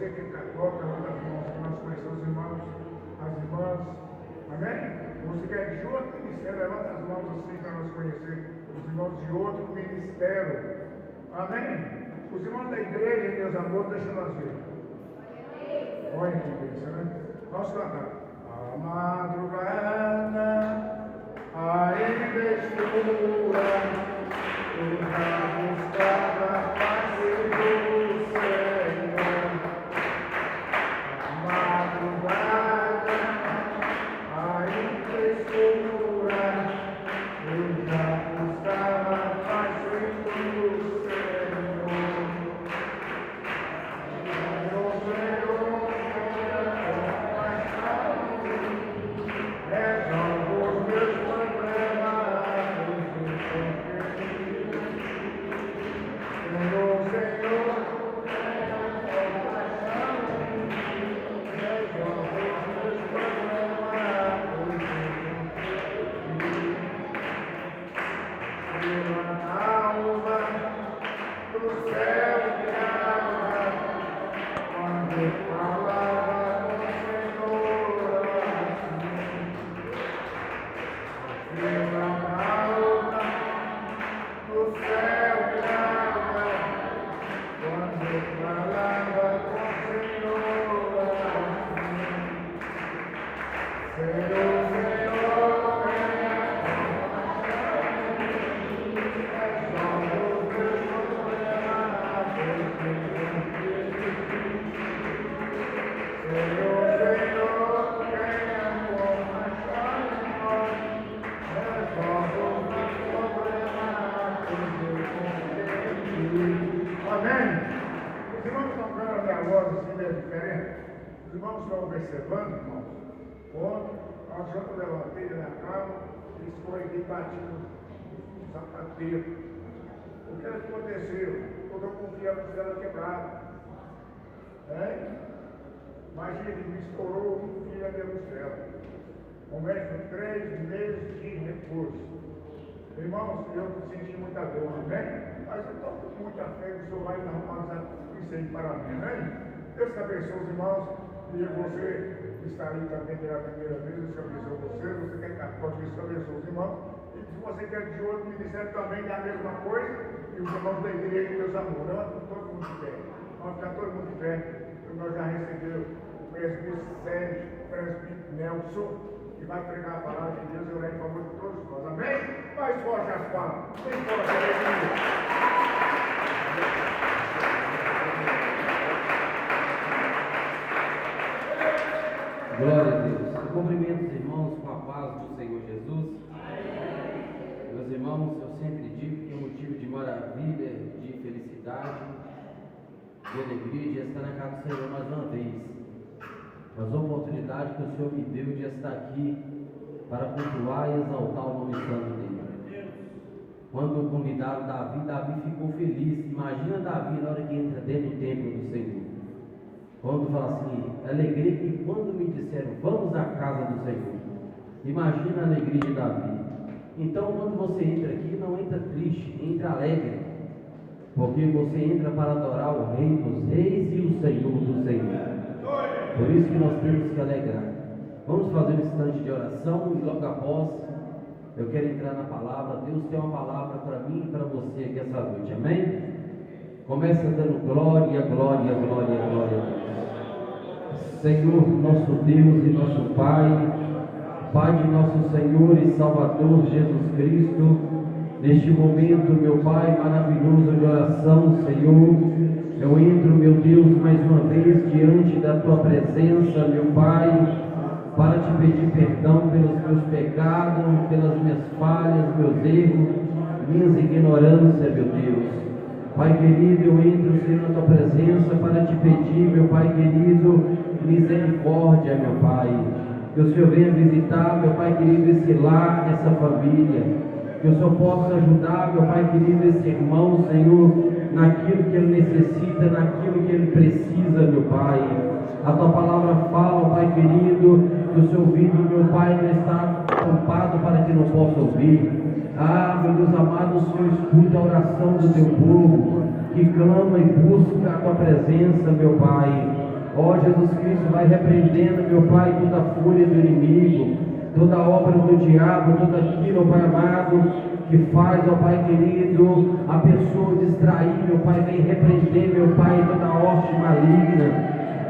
você que é católica, levanta as mãos, que nós conhecemos os irmãos, as irmãs. Amém? Você que é de outro ministério, levanta as mãos assim para nós conhecer os irmãos de outro ministério. Amém? Os irmãos da igreja, meus amores, deixa nós ver. Olha que bênção, né? Vamos cantar. A madrugada ainda escura, eu já buscava a paz do Senhor. A madrugada ainda escura, eu já buscava a paz do Senhor. Observando, irmãos, ontem, a janta eu levantei da minha cama e escorreguei e bati no sapateiro. O que aconteceu? Quando eu confiava com ela quebrada. Imagina que me estourou um fio ali no céu. O médico 3 meses de repouso. Irmãos, eu senti muita dor, amém? Mas eu estou com muita fé que o Senhor vai arrumar isso aí para mim, amém? Deus te abençoe os irmãos. E você que está aí também pela primeira vez, Deus abençoe você que é católico, Deus abençoe os irmãos. E se você quer de outro ministério também é a mesma coisa, e os irmãos da igreja, meus amores, todo mundo de pé. Vamos ficar todo mundo de pé, porque nós já recebemos o presbítero Sérgio, o presbítero Nelson, que vai pregar a palavra de Deus e orar em favor de todos nós. Amém? Mais forte as palmas. Bem forte, aleluia. Glória a Deus. Eu cumprimento os irmãos com a paz do Senhor Jesus. Meus irmãos, eu sempre digo que é motivo de maravilha, de felicidade, de alegria de estar na casa do Senhor mais uma vez. Mas a oportunidade que o Senhor me deu de estar aqui para cultuar e exaltar o nome santo dele. Quando convidaram Davi ficou feliz. Imagina Davi na hora que entra dentro do templo do Senhor. Quando fala assim, alegria que quando me disseram, vamos à casa do Senhor. Imagina a alegria de Davi. Então, quando você entra aqui, não entra triste, entra alegre. Porque você entra para adorar o Rei dos Reis e o Senhor do Senhor. Por isso que nós temos que alegrar. Vamos fazer um instante de oração e logo após, eu quero entrar na palavra. Deus tem uma palavra para mim e para você aqui essa noite, amém? Começa dando glória, glória, glória, glória a Deus. Senhor, nosso Deus e nosso Pai, Pai de nosso Senhor e Salvador Jesus Cristo, neste momento, meu Pai, maravilhoso de oração, Senhor, eu entro, meu Deus, mais uma vez diante da Tua presença, meu Pai, para Te pedir perdão pelos meus pecados, pelas minhas falhas, meus erros, minhas ignorâncias, meu Deus. Pai querido, eu entro, Senhor, na Tua presença para Te pedir, meu Pai querido, misericórdia, meu Pai. Que o Senhor venha visitar, meu Pai querido, esse lar, essa família. Que o Senhor possa ajudar, meu Pai querido, esse irmão, Senhor, naquilo que ele necessita, naquilo que ele precisa, meu Pai. A Tua palavra fala, Pai querido, que o seu ouvido, meu Pai, não está ocupado para que não possa ouvir. Ah, meu Deus amado, o Senhor escuta a oração do Teu povo, que clama e busca a Tua presença, meu Pai. Ó Jesus Cristo, vai repreendendo, meu Pai, toda a fúria do inimigo, toda a obra do diabo, tudo aquilo, ó Pai amado, que faz, ó Pai querido, a pessoa distrair, meu Pai, vem repreender, meu Pai, toda a hoste maligna,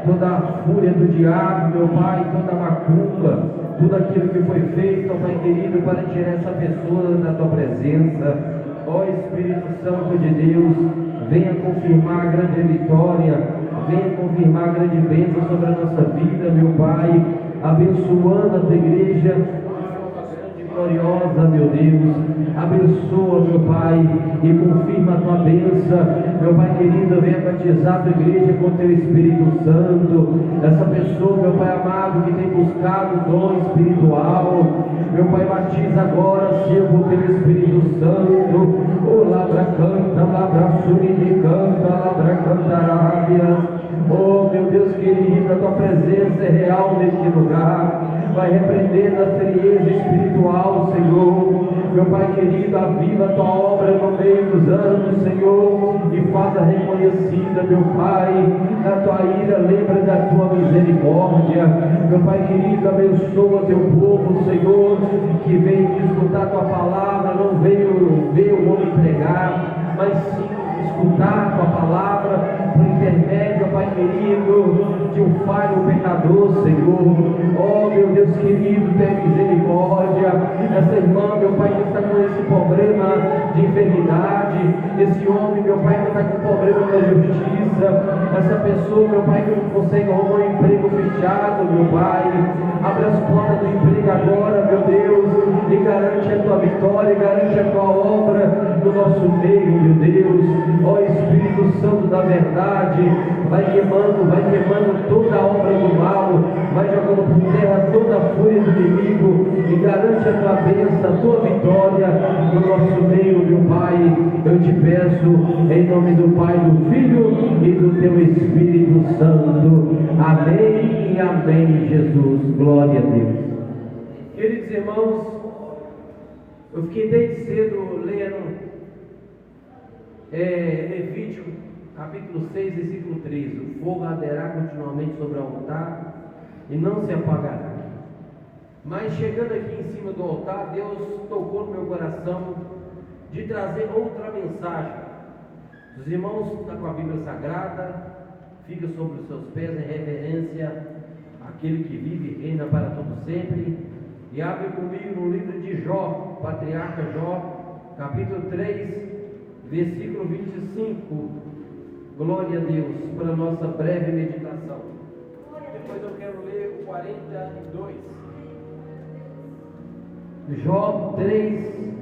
toda a fúria do diabo, meu Pai, toda a macumba, tudo aquilo que foi feito, ó Pai querido, para tirar essa pessoa da Tua presença. Ó Espírito Santo de Deus, venha confirmar a grande vitória, venha confirmar a grande bênção sobre a nossa vida, meu Pai, abençoando a Tua igreja gloriosa, meu Deus, abençoa, meu Pai, e confirma a Tua bênção, meu Pai querido, venha batizar a Tua igreja com Teu Espírito Santo, essa pessoa, meu Pai amado, que tem buscado o dom espiritual, meu Pai, batiza agora, Senhor, com Teu Espírito Santo, o labra canta, labra suri canta, labra cantarábias, oh meu Deus querido, a Tua presença é real neste lugar, vai repreendendo a frieza espiritual, Senhor, meu Pai querido, aviva a Tua obra no meio dos anos, Senhor, e faça reconhecida, meu Pai, a Tua ira, lembra da Tua misericórdia, meu Pai querido, abençoa Teu povo, Senhor, que veio escutar Tua palavra, não veio ver o homem pregar, mas sim escutar Tua palavra, por intermédio, Pai querido, de um falho pecador, Senhor. Oh, meu Deus querido, tem misericórdia. Essa irmã, meu Pai, que está com esse problema de enfermidade, esse homem, meu Pai, que está com problema da justiça, essa pessoa, meu Pai, que não consegue arrumar um emprego fechado, meu Pai, abre as portas do emprego agora, meu Deus, e garante a Tua vitória, garante a Tua obra no nosso meio, meu Deus. Ó Espírito Santo da verdade, vai queimando toda a obra do mal, vai jogando por terra toda a fúria do inimigo e garante a Tua bênção, a Tua vitória no nosso meio, meu Pai. Eu te peço em nome do Pai, do Filho e do Teu Espírito Santo. Amém e amém, Jesus. Glória a Deus. Queridos irmãos, eu fiquei desde cedo lendo Levítico, capítulo 6, versículo 13: o fogo arderá continuamente sobre o altar e não se apagará. Mas chegando aqui em cima do altar, Deus tocou no meu coração de trazer outra mensagem. Os irmãos estão com a Bíblia Sagrada, fica sobre os seus pés em reverência àquele que vive e reina para todo sempre, e abre comigo no livro de Jó, patriarca Jó, capítulo 3, versículo 25, glória a Deus, para a nossa breve meditação. Depois eu quero ler o 42. Jó 3,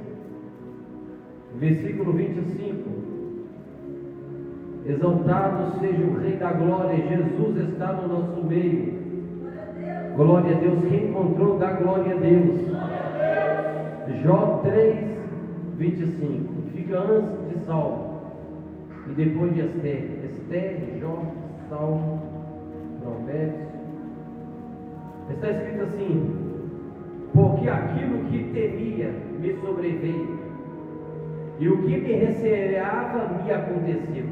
versículo 25. Exaltado seja o Rei da Glória, Jesus está no nosso meio. Glória a Deus, quem encontrou, dá glória a Deus. Jó 3, 25. Fica antes de Salmo e depois de Esther. Esther, Jó, Salmo, Provérbios. Está escrito assim: porque aquilo que temia me sobreveio, e o que me receava me aconteceu.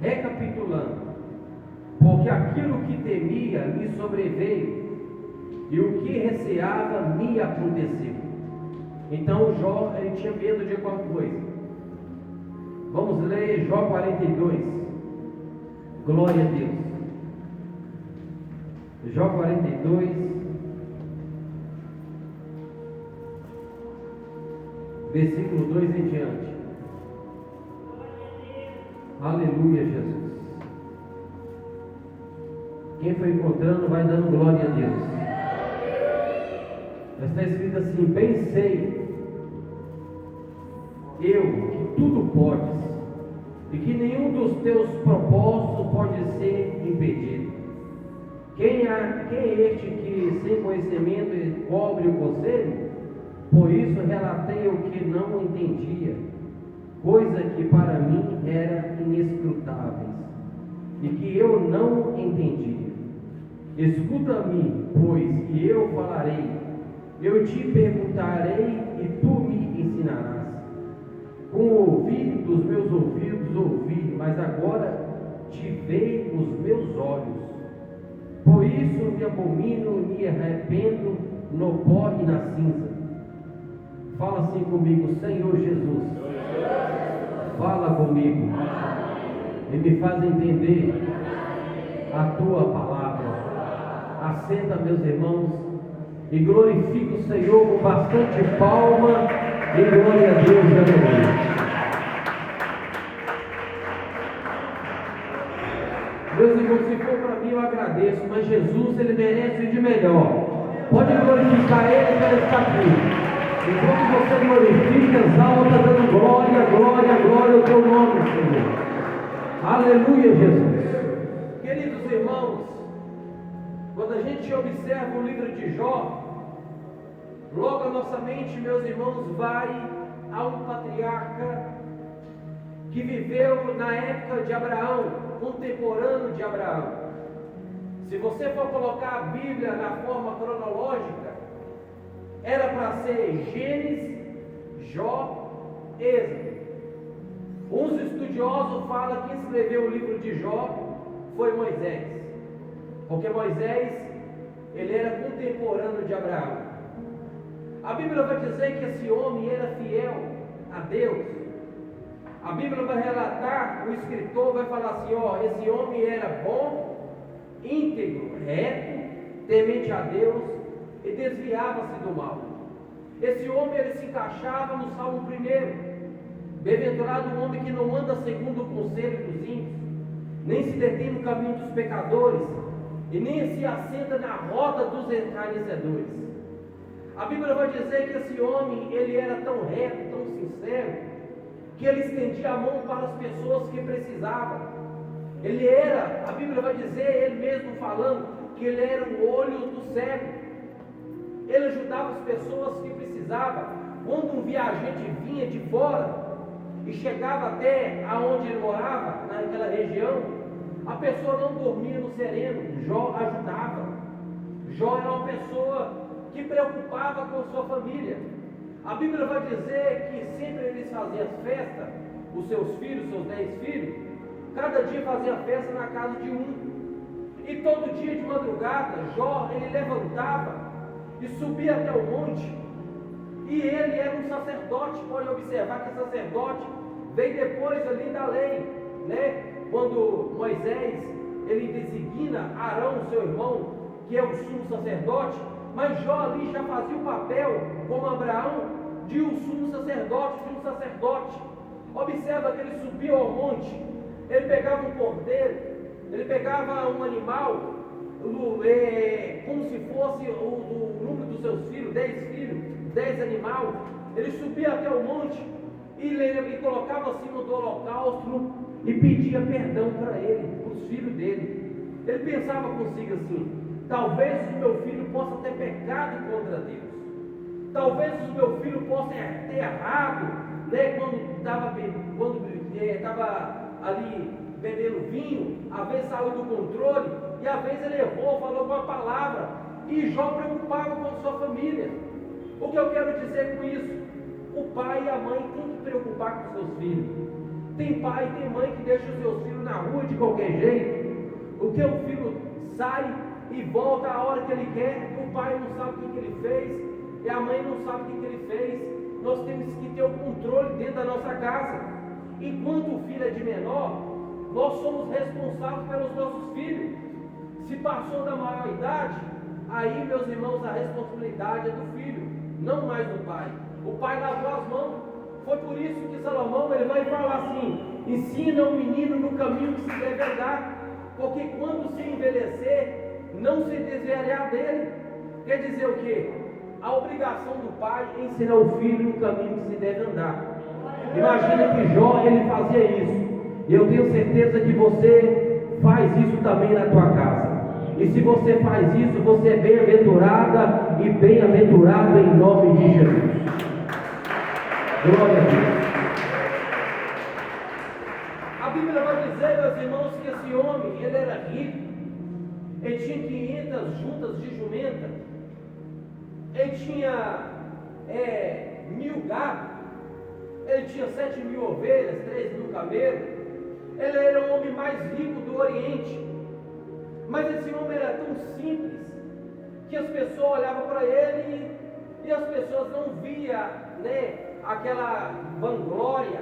Recapitulando: porque aquilo que temia me sobreveio, e o que receava me aconteceu. Então Jó, ele tinha medo de alguma coisa. Vamos ler Jó 42. Glória a Deus. Jó 42, versículo 2 em diante. Aleluia, Jesus. Quem foi encontrando vai dando glória a Deus. Está escrito assim: bem sei eu que tudo podes, e que nenhum dos teus propósitos pode ser impedido. Quem é este que sem conhecimento cobre o conselho? Por isso relatei o que não entendia, coisa que para mim era inescrutáveis, e que eu não entendia. Escuta-me, pois, e eu falarei, eu te perguntarei e tu me ensinarás. Com o ouvir dos meus ouvidos ouvi, mas agora te veem os meus olhos. Por isso me abomino e me arrependo no pó e na cinza. Fala assim comigo, Senhor Jesus. Fala comigo e me faz entender a tua palavra. Assenta, meus irmãos, e glorifica o Senhor com bastante palma e glória a Deus, aleluia. Meus irmãos, se for para mim eu agradeço, mas Jesus, Ele merece de melhor. Pode glorificar Ele para Ele estar aqui. Enquanto você glorifica, exalta, dando glória, glória, glória ao teu nome, Senhor. Aleluia, Jesus. Queridos irmãos, quando a gente observa o livro de Jó, logo a nossa mente, meus irmãos, vai a um patriarca que viveu na época de Abraão, contemporâneo de Abraão. Se você for colocar a Bíblia na forma cronológica, era para ser Gênesis, Jó, Êxodo. Uns estudiosos falam que escreveu o livro de Jó foi Moisés, porque Moisés, ele era contemporâneo de Abraão. A Bíblia vai dizer que esse homem era fiel a Deus. A Bíblia vai relatar, o escritor vai falar assim, esse homem era bom, íntegro, reto, temente a Deus e desviava-se do mal. Esse homem, ele se encaixava no Salmo 1. Bem-aventurado o homem que não anda segundo o conselho dos ímpios, nem se detém no caminho dos pecadores, e nem se assenta na roda dos escarnecedores. A Bíblia vai dizer que esse homem, ele era tão reto, tão sincero, que ele estendia a mão para as pessoas que precisavam. Ele era, a Bíblia vai dizer, ele mesmo falando, que ele era o olho do cego. Ele ajudava as pessoas que precisavam. Quando um viajante vinha de fora e chegava até aonde ele morava, naquela região, a pessoa não dormia no sereno. Jó ajudava. Jó era uma pessoa que preocupava com a sua família. A Bíblia vai dizer que sempre eles faziam as festas, os seus filhos, seus 10 filhos, cada dia fazia festa na casa de um. E todo dia de madrugada, Jó, ele levantava e subia até o monte. E ele era um sacerdote, pode observar que sacerdote veio depois ali da lei, né? Quando Moisés, ele designa Arão, seu irmão, que é o sumo sacerdote, mas Jó ali já fazia o papel, como Abraão, de um sumo sacerdote, de um sacerdote. Observa que ele subia ao monte, ele pegava um cordeiro, ele pegava um animal, como se fosse o número dos seus filhos, 10 filhos, 10 animais. Ele subia até o monte e ele colocava acima do holocausto e pedia perdão para ele, para os filhos dele. Ele pensava consigo assim: talvez o meu filho possa ter pecado contra Deus, talvez o meu filho possa ter errado, né, quando estava ali bebendo vinho, às vezes saiu do controle, e às vezes ele errou, falou uma palavra, e Jó preocupava com a sua família. O que eu quero dizer com isso? O pai e a mãe têm que preocupar com seus filhos. Tem pai e tem mãe que deixam os seus filhos na rua de qualquer jeito. O que o filho sai e volta a hora que ele quer, o pai não sabe o que ele fez, e a mãe não sabe o que ele fez. Nós temos que ter o controle dentro da nossa casa. Enquanto o filho é de menor, nós somos responsáveis pelos nossos filhos. Se passou da maior idade, aí, meus irmãos, a responsabilidade é do filho, não mais do pai. O pai lavou as mãos. Foi por isso que Salomão, ele vai falar assim: ensina o menino no caminho que se deve andar, porque quando se envelhecer, não se desviará dele. Quer dizer o quê? A obrigação do pai é ensinar o filho no caminho que se deve andar. Imagina que Jó, ele fazia isso. E eu tenho certeza que você faz isso também na tua casa. E se você faz isso, você é bem-aventurada e bem-aventurado em nome de Jesus. Glória a Deus. A Bíblia vai dizer, meus irmãos, que esse homem, ele era rico. Ele tinha 500 juntas de jumenta. Ele tinha 1.000 gados. Ele tinha 7.000 ovelhas, 3.000 camelos. Ele era o homem mais rico do Oriente. Mas esse homem era tão simples que as pessoas olhavam para ele e as pessoas não viam, né, aquela vanglória,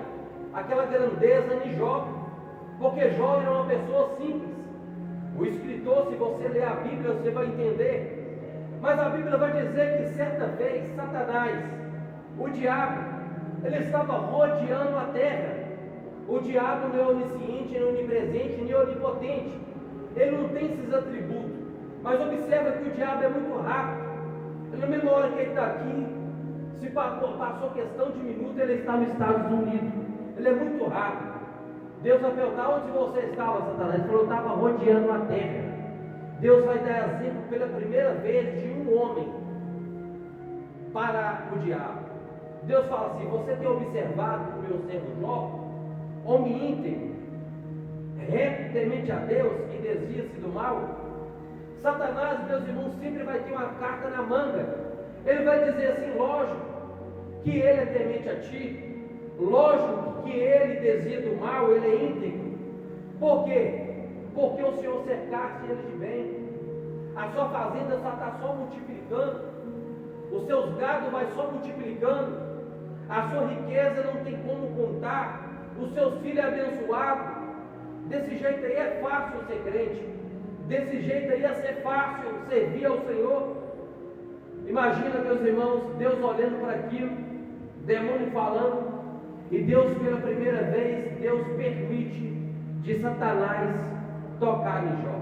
aquela grandeza em Jó, porque Jó era uma pessoa simples. O escritor, se você ler a Bíblia, você vai entender. Mas a Bíblia vai dizer que certa vez Satanás, o diabo, ele estava rodeando a terra. O diabo não é onisciente, nem onipresente, nem onipotente. Ele não tem esses atributos. Mas observa que o diabo é muito rápido. Na mesma hora que ele está aqui, se passou questão de minuto, ele está nos Estados Unidos. Ele é muito rápido. Deus vai perguntar: onde você estava, Satanás? Ele falou: eu estava rodeando a terra. Deus vai dar exemplo pela primeira vez de um homem para o diabo. Deus fala assim: você tem observado o meu servo Jó, homem íntegro, reto, temente a Deus e desvia-se do mal? Satanás, meus irmãos, sempre vai ter uma carta na manga. Ele vai dizer assim: lógico que ele é temente a ti, lógico que ele desvia do mal, ele é íntegro. Por quê? Porque o Senhor cercasse ele de bem. A sua fazenda está só multiplicando, os seus gados vai só multiplicando, a sua riqueza não tem como contar, os seus filhos é abençoado. Desse jeito aí é fácil ser crente, desse jeito aí ia ser fácil servir ao Senhor. Imagina, meus irmãos, Deus olhando para aquilo, demônio falando, e Deus pela primeira vez, Deus permite de Satanás tocar em Jó.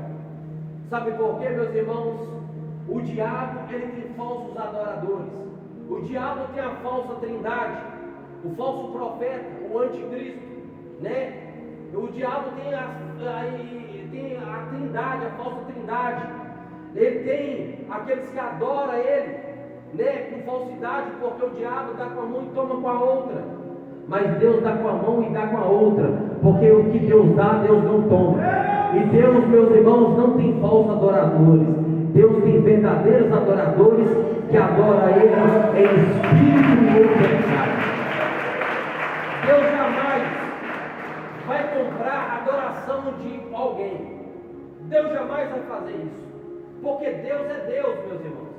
Sabe por quê, meus irmãos? O diabo, ele tem falsos adoradores. O diabo tem a falsa trindade, o falso profeta, o anticristo, né? O diabo tem a trindade, a falsa trindade. Ele tem aqueles que adoram ele, né, com falsidade, porque o diabo dá com a mão e toma com a outra. Mas Deus dá com a mão e dá com a outra, porque o que Deus dá, Deus não toma. E Deus, meus irmãos, não tem falsos adoradores. Deus tem verdadeiros adoradores que adoram a Ele em espírito e em verdade. Deus jamais vai comprar a adoração de alguém. Deus jamais vai fazer isso, porque Deus é Deus, meus irmãos.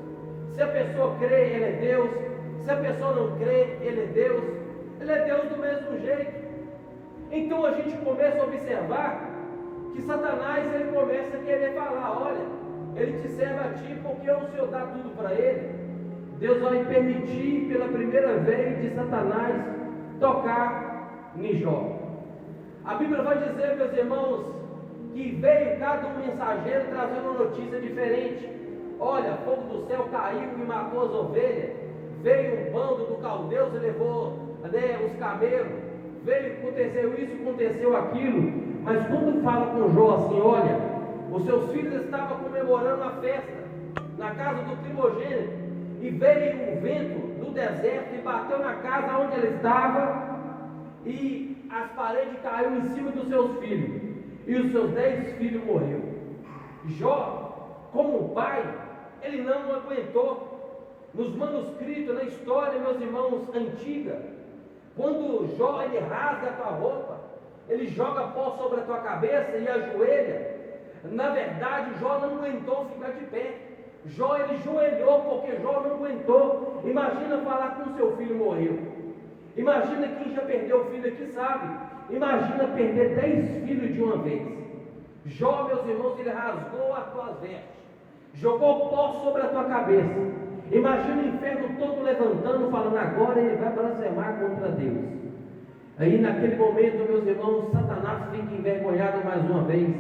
Se a pessoa crê, Ele é Deus. Se a pessoa não crê, Ele é Deus. Ele é Deus do mesmo jeito. Então a gente começa a observar que Satanás, ele começa a querer falar: olha, ele te serve a ti porque o Senhor dá tudo para ele. Deus vai permitir pela primeira vez de Satanás tocar em Jó. A Bíblia vai dizer, meus irmãos, que veio cada um mensageiro trazendo uma notícia diferente. Olha, fogo do céu caiu e matou as ovelhas. Veio um bando do caldeus e levou, né, os camelos. Veio, aconteceu isso, aconteceu aquilo. Mas quando fala com Jó assim: olha, os seus filhos estavam comemorando a festa na casa do primogênito, e veio o vento do deserto e bateu na casa onde ele estava, e as paredes caíram em cima dos seus filhos, e os seus 10 filhos morreram. Jó, como pai, ele não aguentou. Nos manuscritos, na história, meus irmãos, antiga, quando Jó, ele rasga a tua roupa, ele joga pó sobre a tua cabeça e ajoelha. Na verdade, Jó não aguentou ficar de pé. Jó, ele joelhou porque Jó não aguentou. Imagina falar que o seu filho morreu. Imagina quem já perdeu o filho aqui sabe. Imagina perder 10 filhos de uma vez. Jó, meus irmãos, ele rasgou as tuas vestes, jogou pó sobre a tua cabeça. Imagina o inferno todo levantando, falando: agora ele vai blasfemar contra Deus. Aí naquele momento, meus irmãos, Satanás fica envergonhado mais uma vez,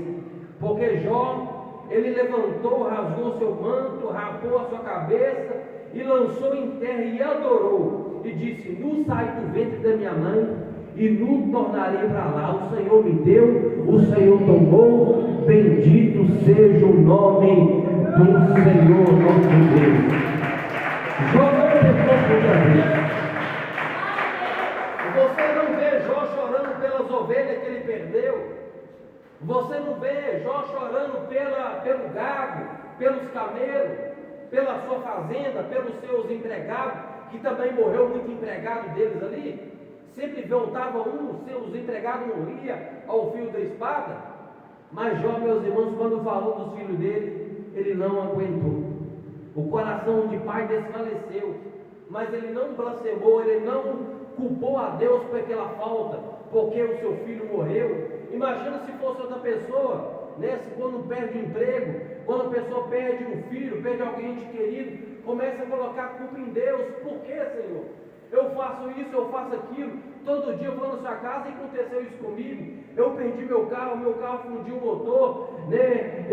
porque Jó, ele levantou, rasgou seu manto, rapou a sua cabeça e lançou em terra e adorou, e disse: nu saí do ventre da minha mãe e nu tornarei para lá. O Senhor me deu, o Senhor tomou, bendito seja o nome do Senhor nosso Deus. Jó não pecou contra Deus. Você não vê Jó chorando pelas ovelhas que ele perdeu. Você não vê Jó chorando pelo gado, pelos camelos, pela sua fazenda, pelos seus empregados, que também morreu muito empregado deles ali. Sempre voltava um, os empregados morriam ao fio da espada. Mas Jó, meus irmãos, quando falou dos filhos dele, ele não aguentou. O coração de pai desfaleceu, mas ele não blasfemou, ele não culpou a Deus por aquela falta, porque o seu filho morreu. Imagina se fosse outra pessoa, né? Quando perde o emprego, quando a pessoa perde um filho, perde alguém de querido, começa a colocar a culpa em Deus. Por que, Senhor? Eu faço isso, eu faço aquilo, todo dia eu vou na sua casa e aconteceu isso comigo. Eu perdi meu carro fundiu o motor, né?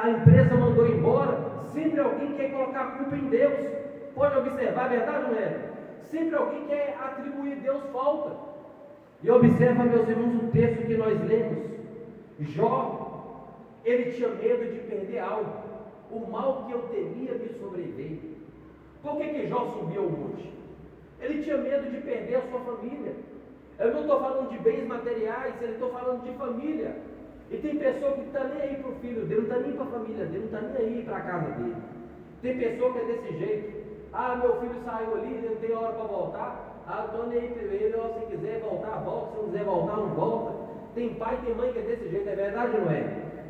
A empresa mandou embora. Sempre alguém quer colocar a culpa em Deus. Pode observar, verdade ou não é? Sempre alguém quer atribuir a Deus falta. E observa, meus irmãos, o texto que nós lemos. Jó, ele tinha medo de perder algo. O mal que eu temia me sobreveio. Por que Jó subiu ao monte? Ele tinha medo de perder a sua família. Eu não estou falando de bens materiais, eu estou falando de família. E tem pessoa que não está nem aí para o filho dele, não está nem para a família dele, não está nem aí para a casa dele. Tem pessoa que é desse jeito. Ah, meu filho saiu ali, não tem hora para voltar. Ah, estou nem aí para ele, se quiser voltar, volta, se não quiser voltar, não volta. Tem pai e tem mãe que é desse jeito, é verdade ou não é?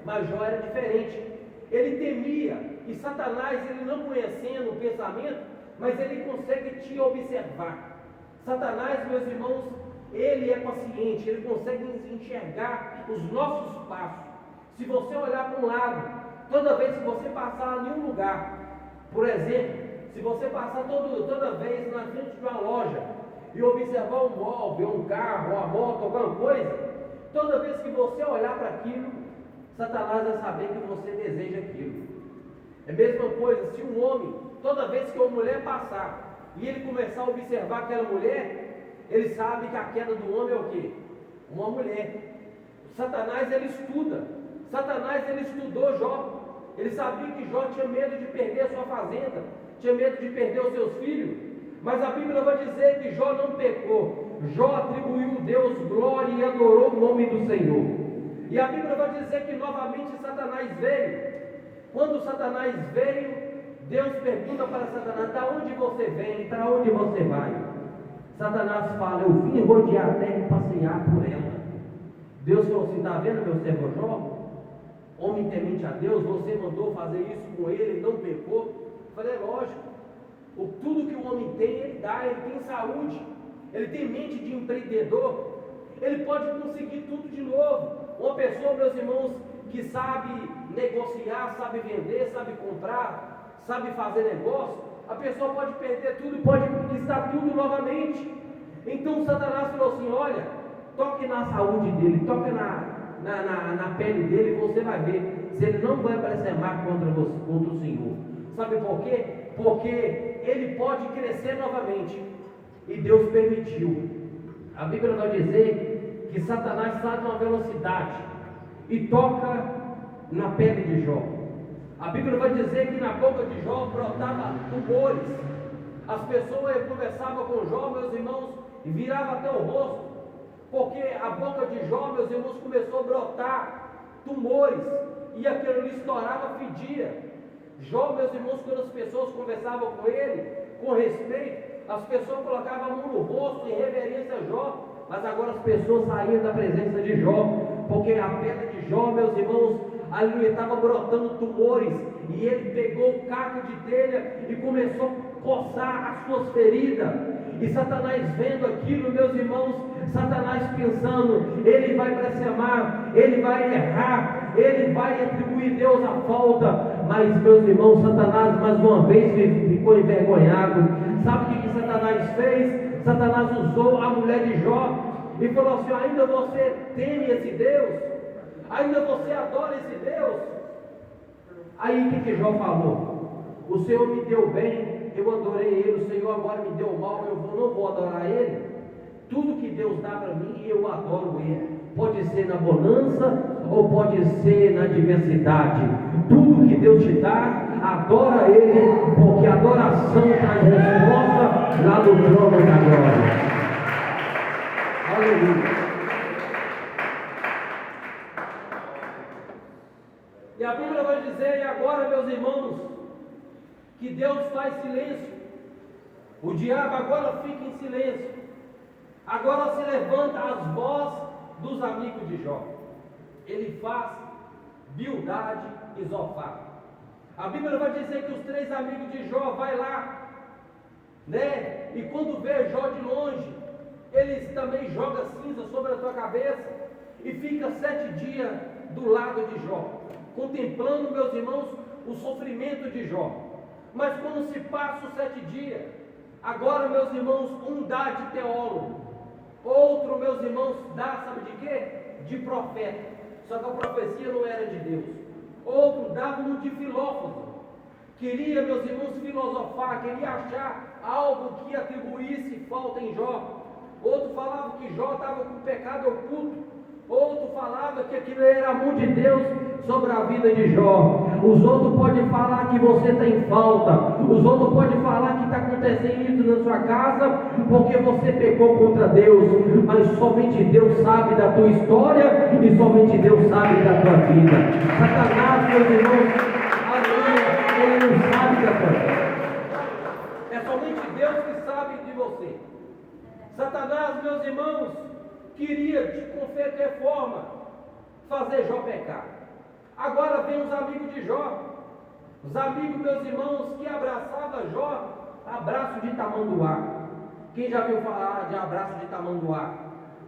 Mas Jó era diferente. Ele temia, e Satanás, ele não conhecendo o pensamento, mas ele consegue te observar. Satanás, meus irmãos, ele é paciente, ele consegue enxergar os nossos passos. Se você olhar para um lado, toda vez que você passar em um lugar, por exemplo, se você passar toda vez na frente de uma loja e observar um móvel, um carro, uma moto, alguma coisa, toda vez que você olhar para aquilo, Satanás vai saber que você deseja aquilo. É a mesma coisa, se um homem, toda vez que uma mulher passar e ele começar a observar aquela mulher, ele sabe que a queda do homem é o quê? Uma mulher. Satanás, ele estuda. Satanás, ele estudou Jó. Ele sabia que Jó tinha medo de perder a sua fazenda, tinha medo de perder os seus filhos. Mas a Bíblia vai dizer que Jó não pecou. Jó atribuiu a Deus glória e adorou o nome do Senhor. E a Bíblia vai dizer que novamente Satanás veio. Quando Satanás veio, Deus pergunta para Satanás: da onde você vem e para onde você vai? Satanás fala: eu vim rodear a terra e passear por ela. Deus falou assim: está vendo meu servo Jó? Homem temente a Deus, você mandou fazer isso com ele, ele não pecou. Eu falei: é lógico, tudo que o homem tem, ele dá, ele tem saúde, ele tem mente de empreendedor, ele pode conseguir tudo de novo. Uma pessoa, meus irmãos, que sabe negociar, sabe vender, sabe comprar, sabe fazer negócio, a pessoa pode perder tudo e pode conquistar tudo novamente. Então Satanás falou assim: olha, toque na saúde dele, toque na pele dele, e você vai ver se ele não vai blasfemar contra o Senhor. Sabe por quê? Porque ele pode crescer novamente, e Deus permitiu. A Bíblia vai dizer que Satanás sai de uma velocidade e toca na pele de Jó. A Bíblia vai dizer que na boca de Jó brotava tumores. As pessoas conversavam com Jó, meus irmãos, e viravam até o rosto, porque a boca de Jó, meus irmãos, começou a brotar tumores, e aquilo ali estourava, fedia. Jó, meus irmãos, quando as pessoas conversavam com ele, com respeito, as pessoas colocavam a mão no rosto em reverência a Jó, mas agora as pessoas saíam da presença de Jó, porque a pele de Jó, meus irmãos, ali estava brotando tumores, e ele pegou o caco de telha e começou a coçar as suas feridas. E Satanás vendo aquilo, meus irmãos, Satanás pensando: ele vai blasfemar, ele vai errar, ele vai atribuir Deus a falta. Mas, meus irmãos, Satanás mais uma vez ficou envergonhado. Sabe o que Satanás fez? Satanás usou a mulher de Jó e falou assim: ainda você teme esse Deus? Ainda você adora esse Deus? Aí o que Jó falou? O Senhor me deu bem, eu adorei Ele. O Senhor agora me deu mal, eu não vou adorar Ele. Tudo que Deus dá para mim, eu adoro Ele. Pode ser na bonança ou pode ser na adversidade. Tudo que Deus te dá, adora Ele, porque a adoração traz resposta lá do trono da glória. Aleluia. E a Bíblia vai dizer, e agora, meus irmãos, que Deus faz silêncio. O diabo agora fica em silêncio. Agora se levanta as vozes dos amigos de Jó. ele faz Bildade e Zofar. A Bíblia vai dizer que os 3 amigos de Jó vai lá, né? E quando vê Jó de longe, eles também jogam cinza sobre a tua cabeça e fica 7 dias do lado de Jó, contemplando, meus irmãos, o sofrimento de Jó. Mas quando se passa os 7 dias, agora, meus irmãos, um dá de teólogo, outro, meus irmãos, dá, sabe de quê? De profeta. Só que a profecia não era de Deus. Outro dava um de filósofo. Queria, meus irmãos, filosofar, queria achar algo que atribuísse falta em Jó. Outro falava que Jó estava com pecado oculto. Outro falava que aquilo era amor de Deus sobre a vida de Jó. Os outros podem falar que você tem falta. Os outros podem falar que está acontecendo isso na sua casa porque você pecou contra Deus. Mas somente Deus sabe da tua história e somente Deus sabe da tua vida. Satanás, meus irmãos, ele não sabe da tua vida. É somente Deus que sabe de você. Satanás, meus irmãos, queria de qualquer forma fazer Jó pecar. Agora vem os amigos de Jó. Os amigos, meus irmãos, que abraçavam Jó, abraço de tamanduá. Quem já viu falar de abraço de tamanduá?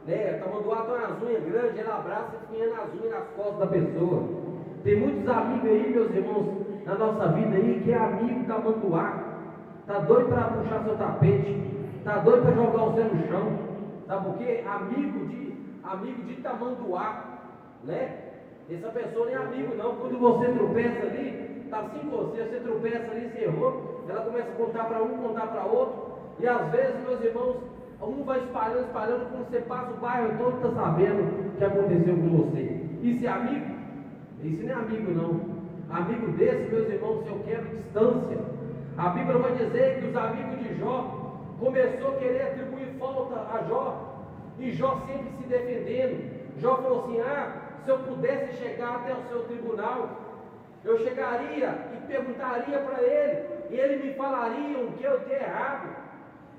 Né? Tamanduá tem umas unhas grandes, ela abraça e fica nas unhas, nas costas da pessoa. Tem muitos amigos aí, meus irmãos, na nossa vida aí, que é amigo tamanduá. Tá doido para puxar seu tapete, tá doido para jogar você no chão. Sabe por quê? Amigo de tamanduá, né? Essa pessoa nem é amigo não. Quando você tropeça ali, tá assim com você tropeça ali, você errou, ela começa a contar para um, contar para outro, e às vezes, meus irmãos, um vai espalhando, quando você passa o bairro todo está sabendo o que aconteceu com você. Isso é amigo? Isso não é amigo não. Amigo desse, meus irmãos, eu quero distância. A Bíblia vai dizer que os amigos de Jó começou a querer atribuir falta a Jó, e Jó sempre se defendendo. Jó falou assim: se eu pudesse chegar até o seu tribunal, eu chegaria e perguntaria para ele, e ele me falaria o que eu tenho errado.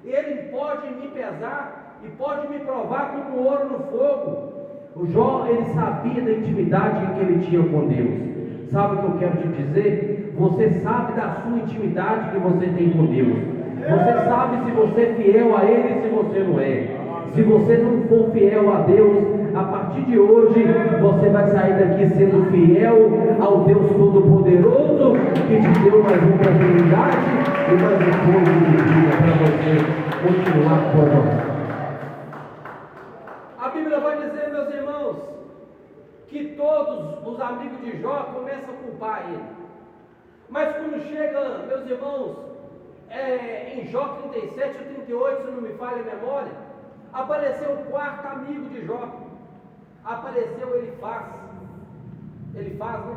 Ele pode me pesar e pode me provar como ouro no fogo. O Jó, ele sabia da intimidade que ele tinha com Deus. Sabe o que eu quero te dizer? Você sabe da sua intimidade que você tem com Deus. Você sabe se você é fiel a Ele e se você não é. Se você não for fiel a Deus, a partir de hoje você vai sair daqui sendo fiel ao Deus Todo-Poderoso, que te deu mais uma oportunidade e mais um pouco de vida para você continuar com. A Bíblia vai dizer, meus irmãos, que todos os amigos de Jó começam a culpar ele. Mas quando chega, meus irmãos, em Jó 37 ou 38, se não me falha a memória, apareceu o 4º amigo de Jó. Apareceu Elifaz. Elifaz, né?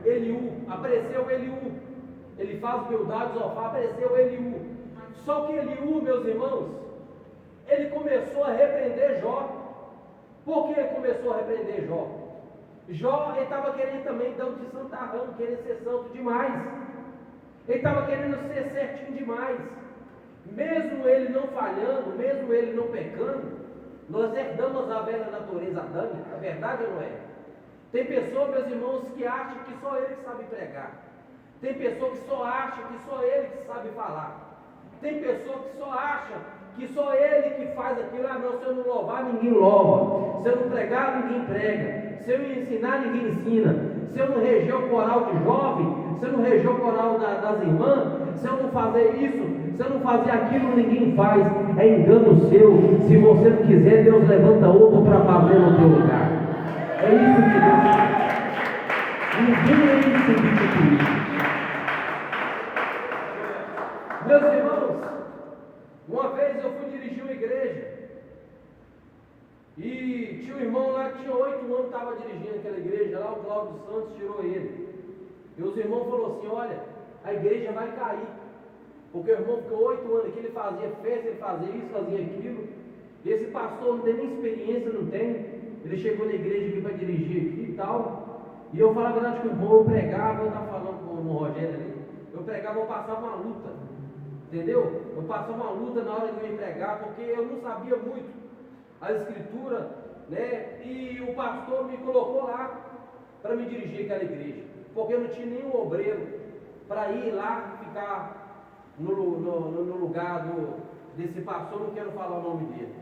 Eliú. Apareceu Eliú. Elifaz, Bildade, Zofar, apareceu Eliú. Só que Eliú, meus irmãos, ele começou a repreender Jó. Por que ele começou a repreender Jó? Jó, ele estava querendo também dar de santarrão, querendo ser santo demais. Ele estava querendo ser certinho demais. Mesmo ele não falhando, mesmo ele não pecando, nós herdamos a velha natureza adâmica, a verdade ou não é? Tem pessoas, meus irmãos, que acham que só ele que sabe pregar. Tem pessoa que só acha que só ele que sabe falar. Tem pessoa que só acha que só ele que faz aquilo. Não, se eu não louvar, ninguém louva. Se eu não pregar, ninguém prega. Se eu não ensinar, ninguém ensina. Se eu não reger o coral de jovem, se eu não reger o coral das irmãs, se eu não fazer isso, se eu não fazer aquilo, ninguém faz. É engano seu. Se você não quiser, Deus levanta outro para fazer no teu lugar. É isso que Deus faz. Ninguém é insubstituível. Meus irmãos, uma vez eu fui dirigir uma igreja e tinha um irmão lá que tinha 8 anos, estava dirigindo aquela igreja lá, o Cláudio Santos tirou ele. E os irmãos falaram assim: olha, a igreja vai cair, porque o irmão ficou 8 anos aqui, ele fazia festa, ele fazia isso, fazia aquilo, e esse pastor não tem nem experiência, não tem. Ele chegou na igreja aqui para dirigir aqui e tal, e eu falava a verdade que o irmão, eu pregava, eu estava falando com o Rogério ali, eu pregava, eu passava uma luta. Entendeu? Eu passava uma luta na hora de eu pregar, porque eu não sabia muito a escritura, né? E o pastor me colocou lá para me dirigir àquela igreja, porque eu não tinha nenhum obreiro para ir lá ficar no lugar desse pastor, não quero falar o nome dele.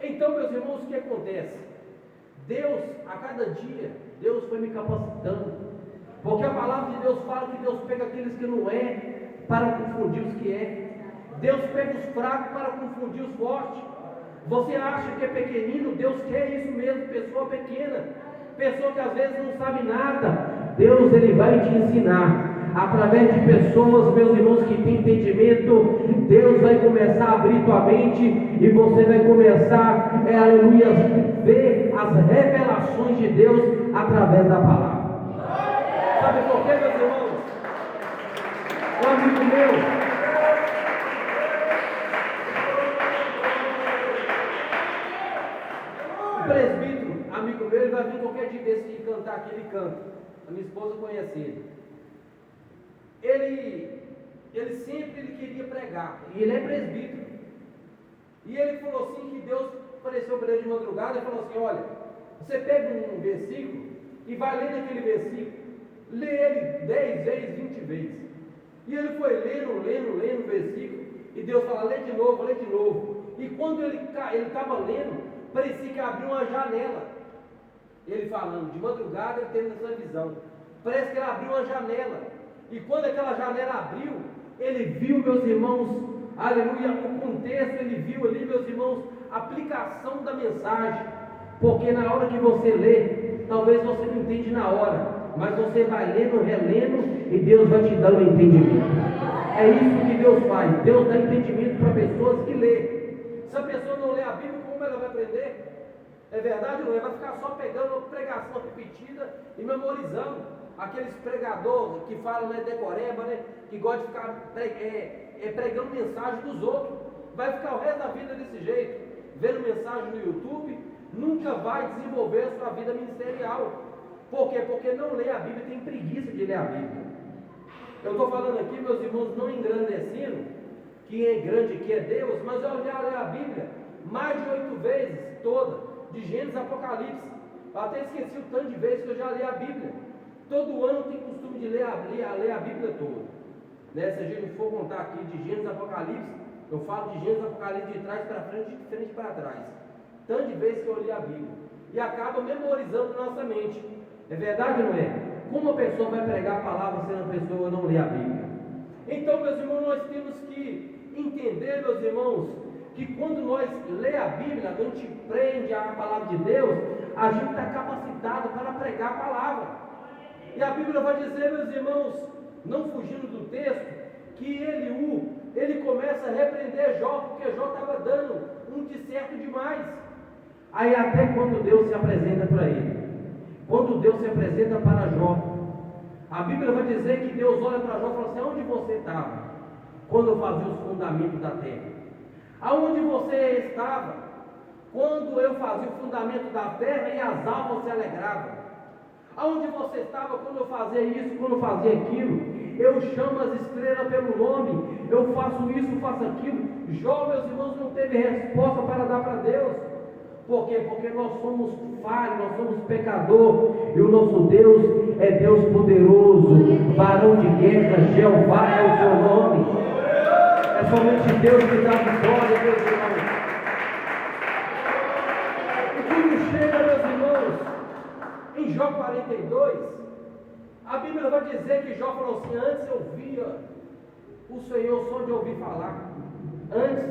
Então, meus irmãos, o que acontece? Deus, a cada dia, Deus foi me capacitando, porque a palavra de Deus fala que Deus pega aqueles que não é para confundir os que é. Deus pega os fracos para confundir os fortes. Você acha que é pequenino? Deus quer isso mesmo, pessoa pequena, pessoa que às vezes não sabe nada. Deus, Ele vai te ensinar. Através de pessoas, meus irmãos, que têm entendimento, Deus vai começar a abrir tua mente e você vai começar, aleluia, ver as revelações de Deus através da palavra. Sabe por quê, meus irmãos? Um amigo meu, um presbítero, amigo meu, ele vai vir qualquer dia desse cantar aqui, ele canta. A minha esposa conhece ele. Ele sempre queria pregar, e ele é presbítero. E ele falou assim, que Deus apareceu para ele de madrugada e falou assim: olha, você pega um versículo e vai lendo aquele versículo, lê ele 10 vezes, 20 vezes. E ele foi lendo o versículo, e Deus fala: lê de novo, lê de novo. E quando ele estava lendo, parecia que abriu uma janela. Ele falando, de madrugada ele teve essa visão, parece que ele abriu uma janela. E quando aquela janela abriu, ele viu, meus irmãos, aleluia, o contexto, ele viu ali, meus irmãos, a aplicação da mensagem. Porque na hora que você lê, talvez você não entende na hora, mas você vai lendo, relendo, e Deus vai te dando entendimento. É isso que Deus faz. Deus dá entendimento para pessoas que lê. Se a pessoa não lê a Bíblia, como ela vai aprender? É verdade ou não? Ela vai ficar só pegando pregação repetida e memorizando. Aqueles pregadores que falam, né, decoreba, né, que gostam de ficar pregando mensagem dos outros, vai ficar o resto da vida desse jeito, vendo mensagem no YouTube, nunca vai desenvolver a sua vida ministerial. Por quê? Porque não lê a Bíblia, tem preguiça de ler a Bíblia. Eu estou falando aqui, meus irmãos, não engrandecendo, que é grande, que é Deus, mas eu já leio a Bíblia mais de 8 vezes, toda, de Gênesis a Apocalipse. Eu até esqueci o tanto de vezes que eu já li a Bíblia. Todo ano tem costume de ler a Bíblia toda, né? Se a gente for contar aqui de Gênesis a Apocalipse, eu falo de Gênesis a Apocalipse de trás para frente, de frente para trás. Tanto de vezes que eu li a Bíblia, e acaba memorizando na nossa mente. É verdade ou não é? Como a pessoa vai pregar a palavra se a pessoa não lê a Bíblia? Então, meus irmãos, nós temos que entender, meus irmãos, que quando nós lê a Bíblia, a gente prende a palavra de Deus, a gente está capacitado para pregar a palavra. E a Bíblia vai dizer, meus irmãos, não fugindo do texto, que ele começa a repreender Jó, porque Jó estava dando um de certo demais. Aí até quando Deus se apresenta para ele, quando Deus se apresenta para Jó, a Bíblia vai dizer que Deus olha para Jó e fala assim: onde você estava quando eu fazia os fundamentos da terra? Aonde você estava quando eu fazia o fundamento da terra e as almas se alegravam? Aonde você estava quando eu fazia isso, quando eu fazia aquilo? Eu chamo as estrelas pelo nome, eu faço isso, faço aquilo. Jó, meus irmãos, não teve resposta para dar para Deus. Por quê? Porque nós somos falhos, nós somos pecadores, e o nosso Deus é Deus poderoso, varão de guerra, Jeová é o seu nome. É somente Deus que dá vitória, meus irmãos. E quando chega, meus irmãos, em Jó 42, a Bíblia vai dizer que Jó falou assim: antes eu via o Senhor só de ouvir falar, antes,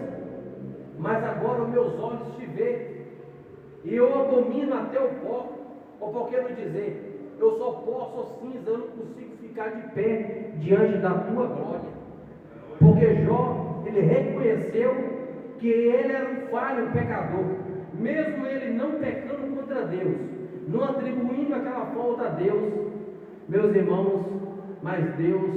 mas agora os meus olhos te vê, e eu abomino até o pó. Ou por que não dizer, eu só pó, sou cinza, eu não consigo ficar de pé diante da tua glória. Porque Jó, ele reconheceu que ele era um falho, um pecador, mesmo ele não pecando contra Deus, não atribuindo aquela falta a Deus, meus irmãos, mas Deus,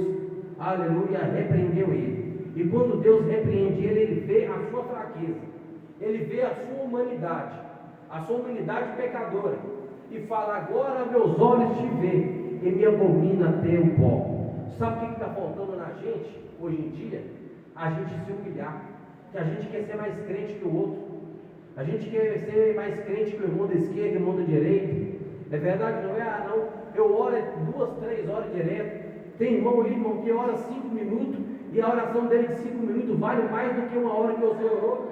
aleluia, repreendeu ele. E quando Deus repreende ele, ele vê a sua fraqueza, ele vê a sua humanidade pecadora, e fala: agora meus olhos te veem, e me abomina até o pó. Sabe o que está faltando na gente hoje em dia? A gente se humilhar, que a gente quer ser mais crente que o outro. A gente quer ser mais crente que o irmão da esquerda e o irmão da direita. É verdade, não é? Ah, não. Eu oro 2, 3 horas direto. Tem irmão ali, irmão, que ora 5 minutos e a oração dele de 5 minutos vale mais do que uma hora que você orou.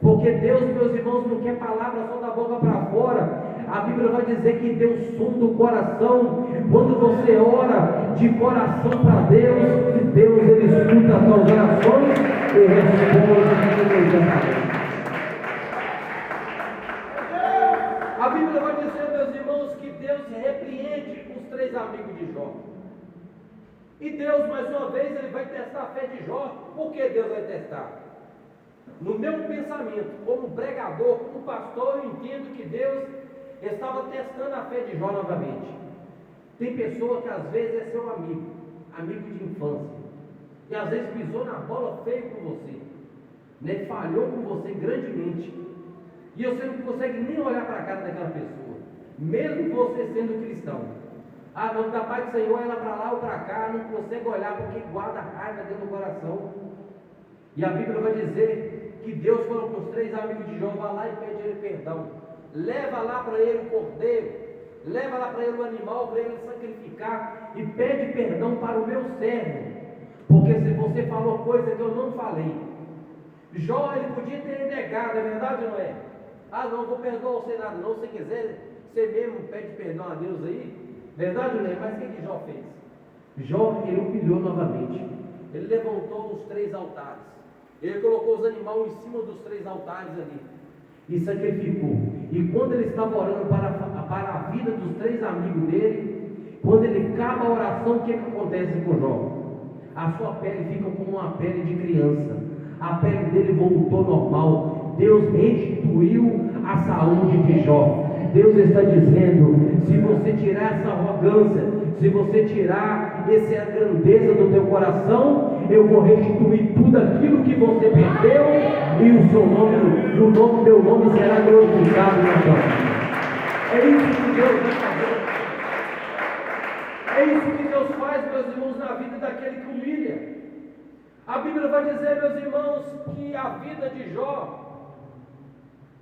Porque Deus, meus irmãos, não quer palavra só da boca para fora. A Bíblia vai dizer que Deus sonda o coração. Quando você ora de coração para Deus, Deus ele escuta as suas orações e responde imediatamente. A Bíblia vai dizer, meus irmãos, que Deus repreende os 3 amigos de Jó. E Deus, mais uma vez, ele vai testar a fé de Jó. Por que Deus vai testar? No meu pensamento, como pregador, como pastor, eu entendo que Deus estava testando a fé de Jó novamente. Tem pessoa que às vezes é seu amigo, amigo de infância, e às vezes pisou na bola feio com você, né? Falhou com você grandemente, e você não consegue nem olhar para a cara daquela pessoa, mesmo você sendo cristão. Ah, não, da paz do Senhor, ela para lá ou para cá, não consegue olhar porque guarda raiva dentro do coração. E a Bíblia vai dizer que Deus falou com os 3 amigos de Jó: vai lá e pede ele perdão, leva lá para ele o cordeiro, leva lá para ele o animal, para ele sacrificar, e pede perdão para o meu servo, porque se você falou coisa que eu não falei. Jó, ele podia ter negado, é verdade ou não é? Ah, não vou perdoar você nada, não, se quiser, você mesmo pede perdão a Deus aí, verdade ou não é? Mas o que Jó fez? Jó, ele humilhou novamente, ele levantou os 3 altares, ele colocou os animais em cima dos 3 altares ali, e sacrificou. E quando ele estava orando para a vida dos 3 amigos dele, quando ele acaba a oração, o que acontece com Jó? A sua pele fica como uma pele de criança, a pele dele voltou normal. Deus restituiu a saúde de Jó. Deus está dizendo: se você tirar essa arrogância, se você tirar essa grandeza do teu coração, eu vou restituir tudo aquilo que você perdeu, e o seu nome, o nome, meu nome será glorificado na tua vida. É isso que Deus vai fazer. É isso que Deus faz, meus irmãos, na vida daquele que humilha. A Bíblia vai dizer, meus irmãos, que a vida de Jó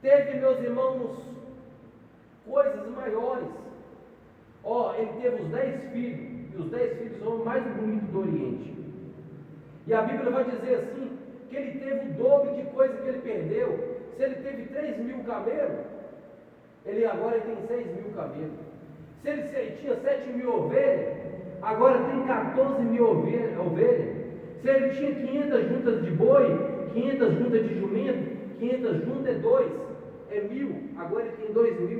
teve, meus irmãos, coisas maiores. Ele teve os 10 filhos, e os 10 filhos são os mais bonitos do Oriente. E a Bíblia vai dizer assim, que ele teve o dobro de coisa que ele perdeu. Se ele teve 3.000 camelos, ele agora tem 6.000 camelos. Se ele tinha 7.000 ovelhas, agora tem 14.000 ovelhas. Se ele tinha 500 juntas de boi, 500 juntas de jumento, 500 juntas é 2, é 1.000, agora ele tem 2.000.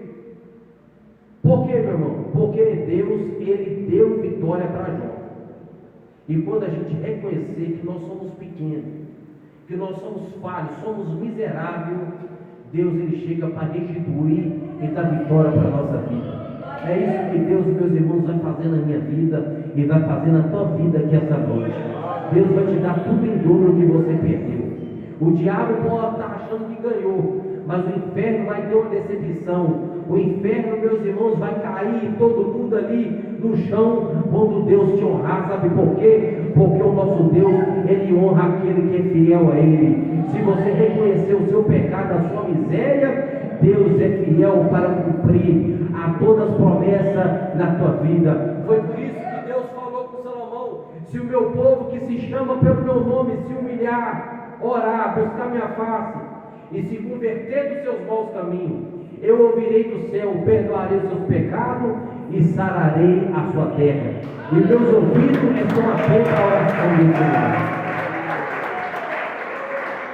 Por quê, meu irmão? Porque Deus, ele deu vitória para Jó. E quando a gente reconhecer que nós somos pequenos, que nós somos falhos, somos miseráveis, Deus ele chega para restituir e dar vitória para a nossa vida. É isso que Deus, meus irmãos, vai fazer na minha vida e vai fazer na tua vida aqui essa noite. Deus vai te dar tudo em dobro que você perdeu. O diabo pode estar achando que ganhou, mas o inferno vai ter uma decepção. O inferno, meus irmãos, vai cair todo mundo ali no chão quando Deus te honrar. Sabe por quê? Porque o nosso Deus, ele honra aquele que é fiel a ele. Se você reconhecer o seu pecado, a sua miséria, Deus é fiel para cumprir a todas as promessas na tua vida. Foi por isso que Deus falou com Salomão: se o meu povo que se chama pelo meu nome se humilhar, orar, buscar minha face e se converter dos seus maus caminhos, eu ouvirei do céu, perdoarei os seus pecados e sararei a sua terra. E meus ouvidos estão atentos à oração de Deus.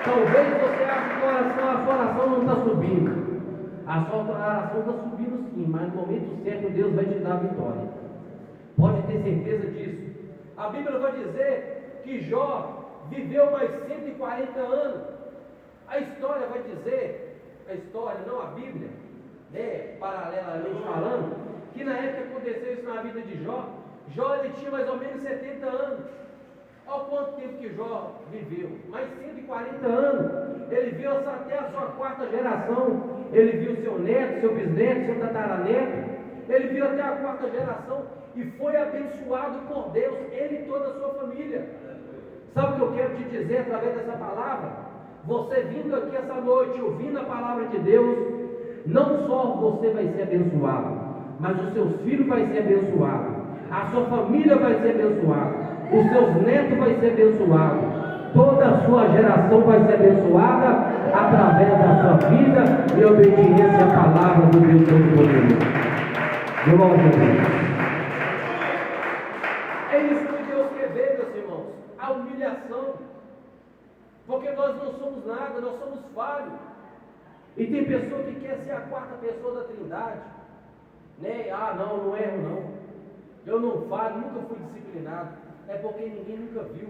Talvez você ache que a sua oração não está subindo. A sua oração está subindo sim, mas no momento certo Deus vai te dar a vitória. Pode ter certeza disso. A Bíblia vai dizer que Jó viveu mais 140 anos. A história vai dizer, a história, não a Bíblia, né, paralelamente falando, que na época que aconteceu isso na vida de Jó, Jó ele tinha mais ou menos 70 anos. Olha quanto tempo que Jó viveu, mais 140 anos. Ele viu até a sua 4ª geração. Ele viu seu neto, seu bisneto, seu tataraneto. Ele viu até a 4ª geração e foi abençoado por Deus, ele e toda a sua família. Sabe o que eu quero te dizer através dessa palavra? Você vindo aqui essa noite, ouvindo a palavra de Deus, não só você vai ser abençoado, mas os seus filhos vão ser abençoados, a sua família vai ser abençoada, os seus netos vão ser abençoados, toda a sua geração vai ser abençoada através da sua vida e obediência à palavra do Deus Todo-Poderoso. Glória a Deus. É isso que Deus quer ver, meus irmãos, a humilhação, porque nós não somos nada, nós somos falhos. E tem pessoa que quer ser a quarta pessoa da Trindade, né? Ah, não erro não, eu não falho, nunca fui disciplinado. É porque ninguém nunca viu.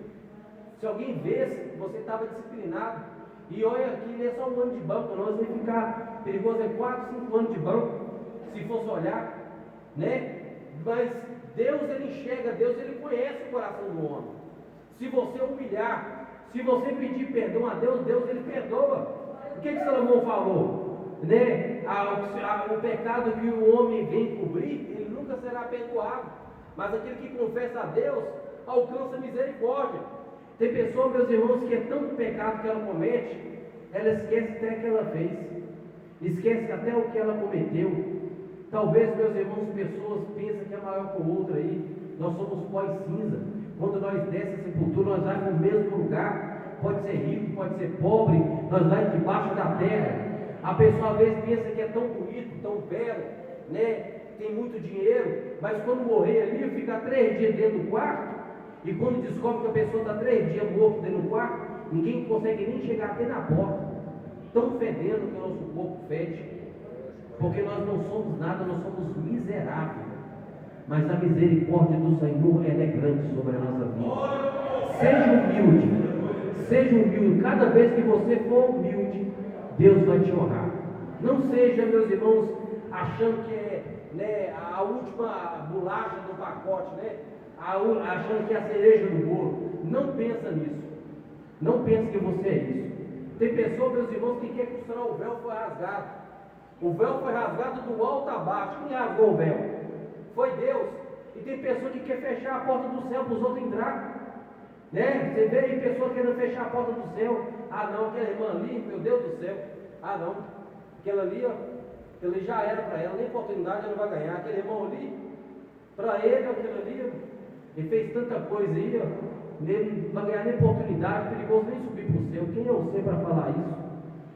Se alguém visse, você estava disciplinado. E olha aqui, é só um ano de banco, nós vamos ficar perigoso, é 4, 5 anos de banco, se fosse olhar, né? Mas Deus, ele enxerga, Deus, ele conhece o coração do homem. Se você humilhar, se você pedir perdão a Deus, Deus, ele perdoa. O que Salomão falou? Né? O pecado que o homem vem cobrir, ele nunca será perdoado. Mas aquele que confessa a Deus, alcança misericórdia. Tem pessoa, meus irmãos, que é tanto pecado que ela comete, ela esquece até que ela fez, esquece até o que ela cometeu. Talvez, meus irmãos, pessoas pensam que é maior que o outro aí. Nós somos pó e cinza. Quando nós descemos a sepultura, nós vamos no mesmo lugar. Pode ser rico, pode ser pobre, nós vamos debaixo da terra. A pessoa às vezes pensa que é tão bonito, tão belo, né? Tem muito dinheiro, mas quando morrer ali, fica 3 dias dentro do quarto. E quando descobre que a pessoa está 3 dias morto dentro do quarto, ninguém consegue nem chegar até na porta. Tão fedendo que o nosso corpo fede. Porque nós não somos nada, nós somos miseráveis. Mas a misericórdia do Senhor, ela é grande sobre a nossa vida. Seja humilde. Seja humilde. Cada vez que você for humilde, Deus vai te honrar. Não seja, meus irmãos, achando que é, né, a última bolacha do pacote, né? Achando que é a cereja do bolo. Não pensa nisso. Não pense que você é isso. Tem pessoas, meus irmãos, que quer que o véu foi rasgado. O véu foi rasgado do alto a baixo. Quem rasgou o véu? Foi Deus. E tem pessoa que quer fechar a porta do céu para os outros entrar. Né? Você vê aí pessoas querendo fechar a porta do céu. Ah não, aquela irmã ali, meu Deus do céu. Ah não, aquela ali, ó, aquela ali já era para ela, nem oportunidade ela vai ganhar. Aquele irmão ali, para ele, aquele ali, ó, ele fez tanta coisa aí, ó, ele não vai ganhar nem oportunidade, perigoso nem subir para o céu. Quem é você para falar isso?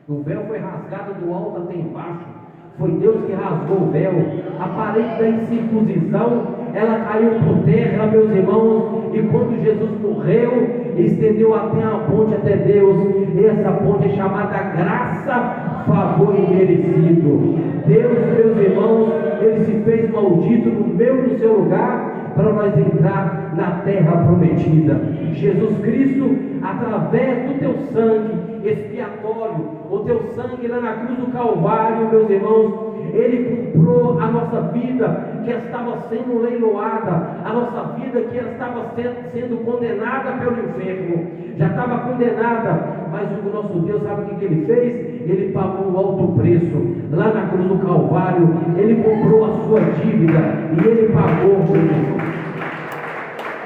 O véu foi rasgado do alto até embaixo. Foi Deus que rasgou o véu. A parede da incircuncisão, ela caiu por terra, meus irmãos. E quando Jesus morreu, estendeu até a ponte até Deus. E essa ponte é chamada graça, favor imerecido. Deus, meus irmãos, ele se fez maldito no meu e no seu lugar, para nós entrar na terra prometida. Jesus Cristo, através do teu sangue expiatório, o teu sangue lá na cruz do Calvário, meus irmãos, ele comprou a nossa vida que estava sendo leiloada, a nossa vida que estava sendo condenada pelo inferno, já estava condenada, mas o nosso Deus, sabe o que ele fez? Ele pagou um alto preço, lá na cruz do Calvário, ele comprou a sua dívida, e ele pagou, meu irmão.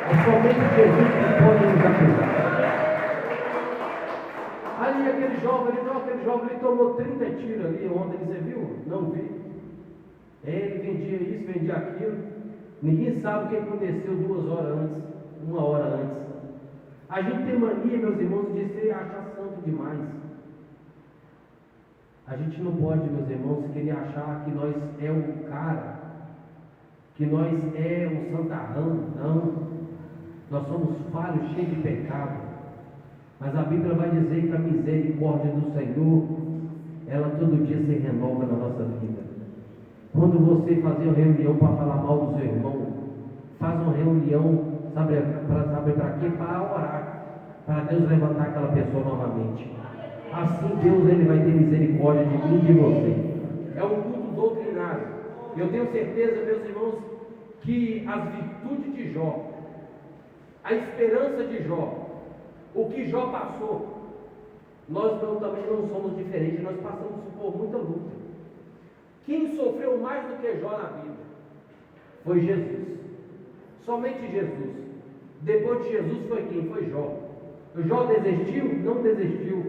É somente Jesus que pode nos acusar. Ali aquele jovem ele tomou 30 tiros ali ontem, você viu? Não vi. Ele vendia isso, vendia aquilo. Ninguém sabe o que aconteceu 2 horas antes, 1 hora antes. A gente tem mania, meus irmãos, de se achar santo demais. A gente não pode, meus irmãos, querer achar que nós é o cara, que nós é o santarrão. Não. Nós somos falhos, cheios de pecado. Mas a Bíblia vai dizer que a misericórdia do Senhor, ela todo dia se renova na nossa vida. Quando você fazer uma reunião para falar mal do seu irmão, faz uma reunião, sabe para quê? Para orar, para Deus levantar aquela pessoa novamente. Assim Deus, ele vai ter misericórdia de mim e de você. É um culto doutrinário. Eu tenho certeza, meus irmãos, que as virtudes de Jó, a esperança de Jó, o que Jó passou, nós também não somos diferentes, nós passamos por muita luta. Quem sofreu mais do que Jó na vida foi Jesus, somente Jesus. Depois de Jesus foi quem? Foi Jó. Jó desistiu? Não desistiu.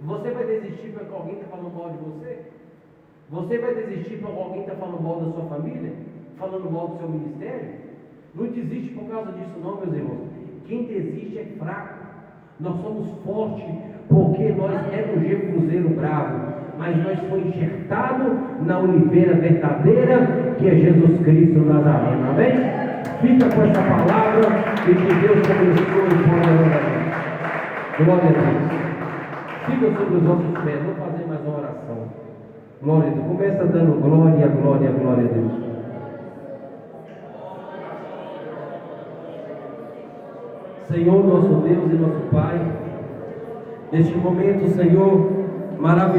Você vai desistir porque alguém está falando mal de você? Você vai desistir porque alguém está falando mal da sua família? Falando mal do seu ministério? Não desiste por causa disso não, meus irmãos. Quem desiste é fraco. Nós somos fortes porque nós é do G Cruzeiro bravo, mas nós foi enxertado na oliveira verdadeira, que é Jesus Cristo Nazareno. Amém? Fica com essa palavra e que Deus abençoe poderosamente. Glória a Deus. Fica sobre os nossos pés. Vou fazer mais uma oração. Glória a Deus. Começa dando glória, glória, glória a Deus. Senhor, nosso Deus e nosso Pai, neste momento, Senhor, maravilhoso.